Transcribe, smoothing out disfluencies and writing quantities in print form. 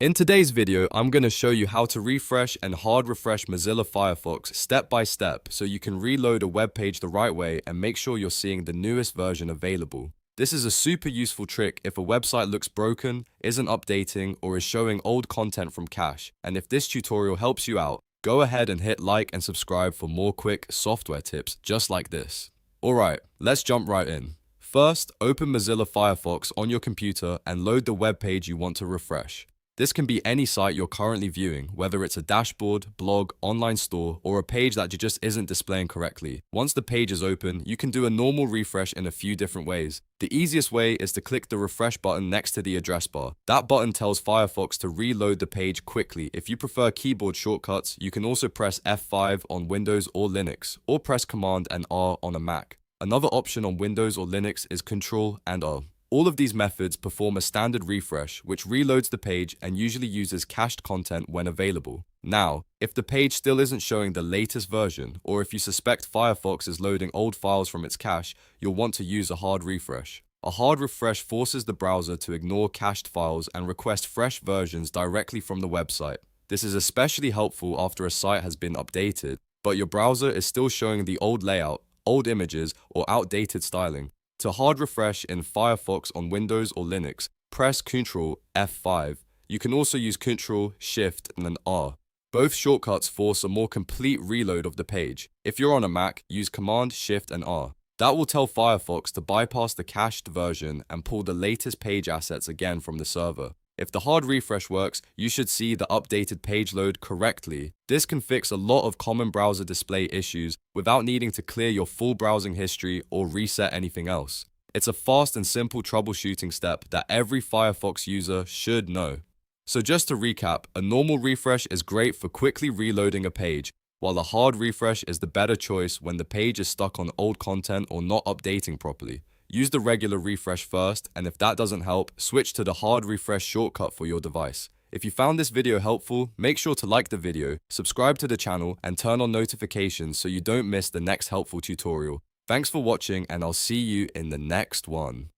In today's video, I'm going to show you how to refresh and hard refresh Mozilla Firefox step by step so you can reload a web page the right way and make sure you're seeing the newest version available. This is a super useful trick if a website looks broken, isn't updating, or is showing old content from cache. And if this tutorial helps you out, go ahead and hit like and subscribe for more quick software tips just like this. Alright, let's jump right in. First, open Mozilla Firefox on your computer and load the web page you want to refresh. This can be any site you're currently viewing, whether it's a dashboard, blog, online store, or a page that just isn't displaying correctly. Once the page is open, you can do a normal refresh in a few different ways. The easiest way is to click the refresh button next to the address bar. That button tells Firefox to reload the page quickly. If you prefer keyboard shortcuts, you can also press F5 on Windows or Linux, or press Command and R on a Mac. Another option on Windows or Linux is Ctrl and R. All of these methods perform a standard refresh, which reloads the page and usually uses cached content when available. Now, if the page still isn't showing the latest version, or if you suspect Firefox is loading old files from its cache, you'll want to use a hard refresh. A hard refresh forces the browser to ignore cached files and request fresh versions directly from the website. This is especially helpful after a site has been updated, but your browser is still showing the old layout, old images, or outdated styling. To hard refresh in Firefox on Windows or Linux, press Ctrl F5. You can also use Ctrl, Shift, and then R. Both shortcuts force a more complete reload of the page. If you're on a Mac, use Command, Shift, and R. That will tell Firefox to bypass the cached version and pull the latest page assets again from the server. If the hard refresh works, you should see the updated page load correctly. This can fix a lot of common browser display issues without needing to clear your full browsing history or reset anything else. It's a fast and simple troubleshooting step that every Firefox user should know. So just to recap, a normal refresh is great for quickly reloading a page, while a hard refresh is the better choice when the page is stuck on old content or not updating properly. Use the regular refresh first, and if that doesn't help, switch to the hard refresh shortcut for your device. If you found this video helpful, make sure to like the video, subscribe to the channel, and turn on notifications so you don't miss the next helpful tutorial. Thanks for watching, and I'll see you in the next one.